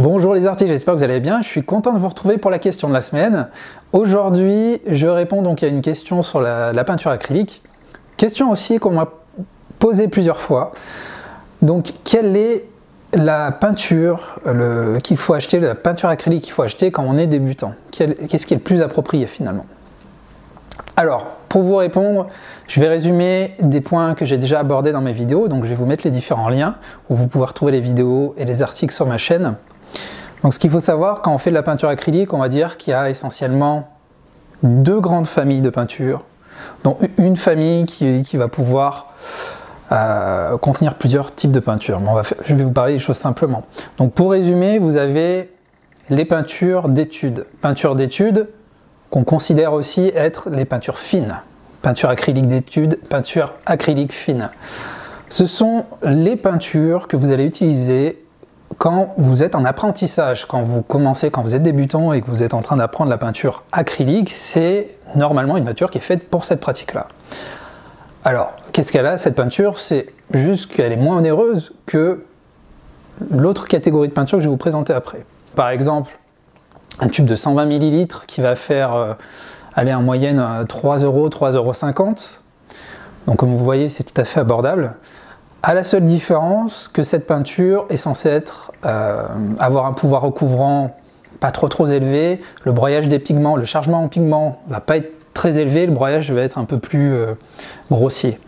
Bonjour les artistes, j'espère que vous allez bien. Je suis content de vous retrouver pour la question de la semaine. Aujourd'hui, je réponds donc à une question sur la peinture acrylique. Question aussi qu'on m'a posée plusieurs fois. Donc, quelle est la peinture qu'il faut acheter, la peinture acrylique qu'il faut acheter quand on est débutant? Qu'est-ce qui est le plus approprié finalement? Alors, pour vous répondre, je vais résumer des points que j'ai déjà abordés dans mes vidéos. Donc, je vais vous mettre les différents liens où vous pouvez retrouver les vidéos et les articles sur ma chaîne. Donc ce qu'il faut savoir, quand on fait de la peinture acrylique, on va dire qu'il y a essentiellement deux grandes familles de peinture, dont une famille qui va pouvoir contenir plusieurs types de peinture. Je vais vous parler des choses simplement. Donc pour résumer, vous avez les peintures d'études. Peintures d'études qu'on considère aussi être les peintures fines. Peinture acrylique d'études, peinture acrylique fine. Ce sont les peintures que vous allez utiliser quand vous êtes en apprentissage, quand vous êtes débutant et que vous êtes en train d'apprendre la peinture acrylique, c'est normalement une peinture qui est faite pour cette pratique-là. Alors, qu'est-ce qu'elle a cette peinture? C'est juste qu'elle est moins onéreuse que l'autre catégorie de peinture que je vais vous présenter après. Par exemple, un tube de 120 ml qui va faire aller en moyenne 3 €, 3,50 €. Donc comme vous voyez, c'est tout à fait abordable. À la seule différence que cette peinture est censée avoir un pouvoir recouvrant pas trop élevé, le broyage des pigments, le chargement en pigments va pas être très élevé, le broyage va être un peu plus grossier.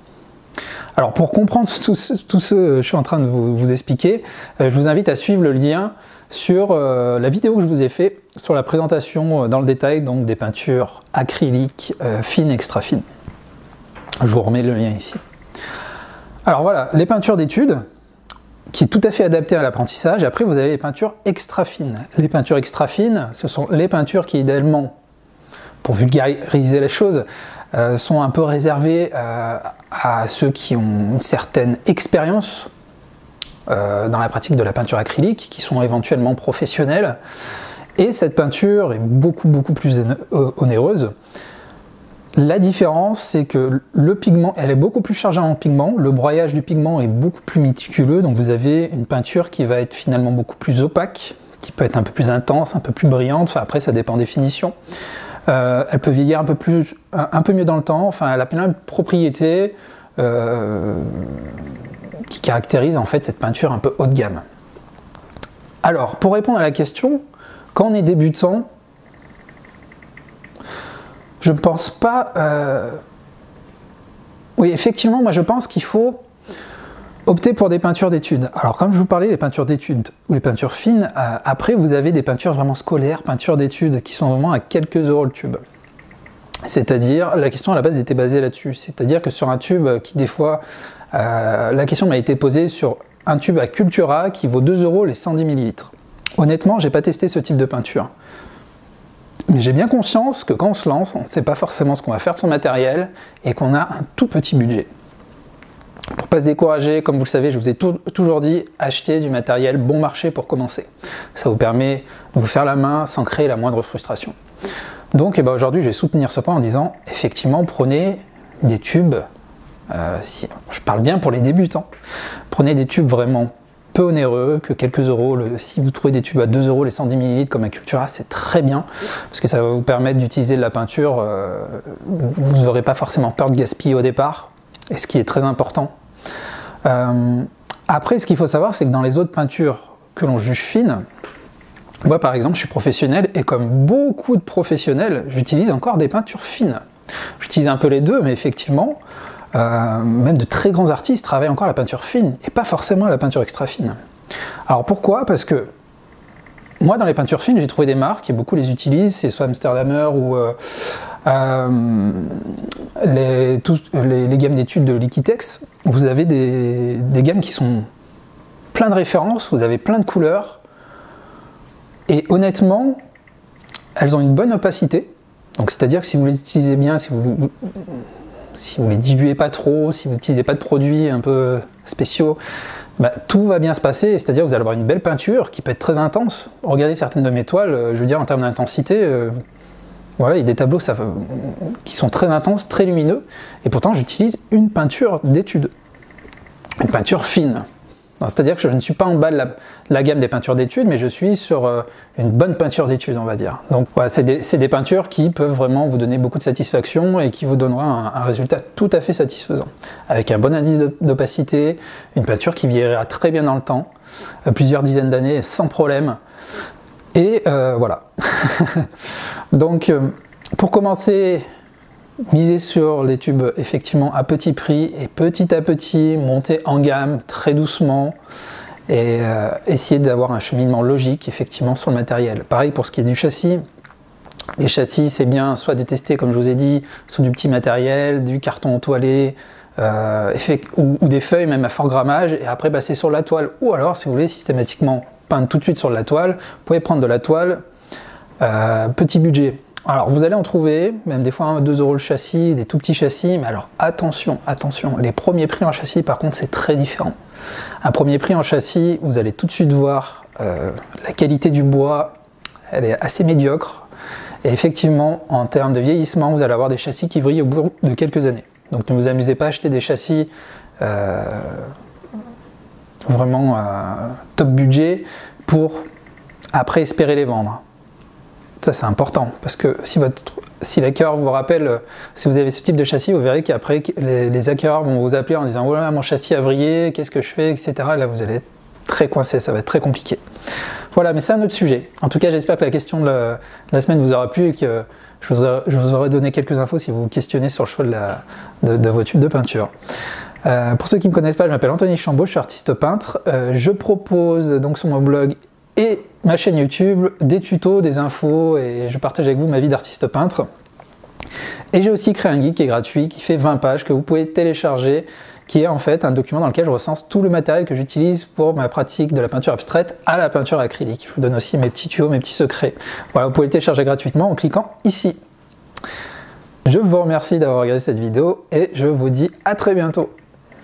Alors pour comprendre tout ce que je suis en train de vous expliquer, je vous invite à suivre le lien sur la vidéo que je vous ai fait sur la présentation dans le détail donc des peintures acryliques fines, extra fines. Je vous remets le lien ici. Alors voilà, les peintures d'études, qui est tout à fait adaptées à l'apprentissage. Après, vous avez les peintures extra fines. Les peintures extra fines, ce sont les peintures qui, idéalement, pour vulgariser les choses, sont un peu réservées à ceux qui ont une certaine expérience dans la pratique de la peinture acrylique, qui sont éventuellement professionnels. Et cette peinture est beaucoup plus onéreuse. La différence, c'est que le pigment, elle est beaucoup plus chargée en pigment, le broyage du pigment est beaucoup plus méticuleux, donc vous avez une peinture qui va être finalement beaucoup plus opaque, qui peut être un peu plus intense, un peu plus brillante, enfin après ça dépend des finitions. Elle peut vieillir un peu mieux dans le temps, enfin elle a plein de propriétés qui caractérisent en fait cette peinture un peu haut de gamme. Alors, pour répondre à la question, quand on est débutant, je ne pense pas... Oui, effectivement, moi je pense qu'il faut opter pour des peintures d'études. Alors, comme je vous parlais des peintures d'études ou les peintures fines, après vous avez des peintures vraiment scolaires, peintures d'études, qui sont vraiment à quelques euros le tube. C'est-à-dire, la question à la base était basée là-dessus. C'est-à-dire que sur un tube qui, des fois, la question m'a été posée sur un tube à Cultura qui vaut 2 € les 110 ml. Honnêtement, j'ai pas testé ce type de peinture. Mais j'ai bien conscience que quand on se lance, on ne sait pas forcément ce qu'on va faire de son matériel et qu'on a un tout petit budget. Pour ne pas se décourager, comme vous le savez, je vous ai toujours dit, achetez du matériel bon marché pour commencer. Ça vous permet de vous faire la main sans créer la moindre frustration. Donc aujourd'hui, je vais soutenir ce point en disant, effectivement, prenez des tubes, je parle bien pour les débutants, prenez des tubes vraiment peu onéreux, que quelques euros. Si vous trouvez des tubes à 2 € les 110 ml comme à Cultura, c'est très bien, parce que ça va vous permettre d'utiliser de la peinture, vous n'aurez pas forcément peur de gaspiller au départ, et ce qui est très important. Après, ce qu'il faut savoir, c'est que dans les autres peintures que l'on juge fines, moi par exemple, je suis professionnel, et comme beaucoup de professionnels, j'utilise encore des peintures fines. J'utilise un peu les deux, mais effectivement, même de très grands artistes travaillent encore la peinture fine et pas forcément la peinture extra fine. Alors pourquoi? Parce que moi dans les peintures fines j'ai trouvé des marques et beaucoup les utilisent, c'est soit Amsterdamer ou les gammes d'études de Liquitex. Vous avez des gammes qui sont plein de références, vous avez plein de couleurs et honnêtement elles ont une bonne opacité, donc c'est-à-dire que si vous les utilisez bien, si vous les diluez pas trop, si vous n'utilisez pas de produits un peu spéciaux, tout va bien se passer, c'est-à-dire que vous allez avoir une belle peinture qui peut être très intense. Regardez certaines de mes toiles, je veux dire en termes d'intensité, voilà, il y a des tableaux qui sont très intenses, très lumineux, et pourtant j'utilise une peinture d'étude, une peinture fine. C'est-à-dire que je ne suis pas en bas de la gamme des peintures d'études, mais je suis sur une bonne peinture d'études, on va dire. Donc voilà, c'est des peintures qui peuvent vraiment vous donner beaucoup de satisfaction et qui vous donnera un résultat tout à fait satisfaisant. Avec un bon indice d'opacité, une peinture qui vieillira très bien dans le temps, plusieurs dizaines d'années sans problème. Et voilà. Donc pour commencer, miser sur les tubes effectivement à petit prix et petit à petit monter en gamme très doucement et essayer d'avoir un cheminement logique effectivement sur le matériel. Pareil pour ce qui est du châssis. Les châssis, c'est bien soit de tester, comme je vous ai dit, sur du petit matériel, du carton toilé ou des feuilles même à fort grammage et après passer sur la toile. Ou alors, si vous voulez systématiquement peindre tout de suite sur la toile, vous pouvez prendre de la toile petit budget. Alors vous allez en trouver, même des fois 2 € le châssis, des tout petits châssis, mais alors attention, attention, les premiers prix en châssis par contre c'est très différent. Un premier prix en châssis, vous allez tout de suite voir la qualité du bois, elle est assez médiocre, et effectivement en termes de vieillissement, vous allez avoir des châssis qui vrillent au bout de quelques années. Donc ne vous amusez pas à acheter des châssis vraiment top budget pour après espérer les vendre. Ça c'est important, parce que si l'acquéreur vous rappelle, si vous avez ce type de châssis, vous verrez qu'après les acquéreurs vont vous appeler en disant « Voilà, mon châssis a vrillé, qu'est-ce que je fais ?» etc. Et là vous allez être très coincé, ça va être très compliqué. Voilà, mais c'est un autre sujet. En tout cas, j'espère que la question de la semaine vous aura plu et que je vous aurai donné quelques infos si vous vous questionnez sur le choix de vos tubes de peinture. Pour ceux qui ne me connaissent pas, je m'appelle Anthony Chambaud, je suis artiste peintre. Je propose donc sur mon blog et ma chaîne YouTube des tutos, des infos et je partage avec vous ma vie d'artiste peintre. Et j'ai aussi créé un guide qui est gratuit, qui fait 20 pages que vous pouvez télécharger, qui est en fait un document dans lequel je recense tout le matériel que j'utilise pour ma pratique de la peinture abstraite à la peinture acrylique. Je vous donne aussi mes petits tuyaux, mes petits secrets. Voilà, vous pouvez le télécharger gratuitement en cliquant ici. Je vous remercie d'avoir regardé cette vidéo et je vous dis à très bientôt.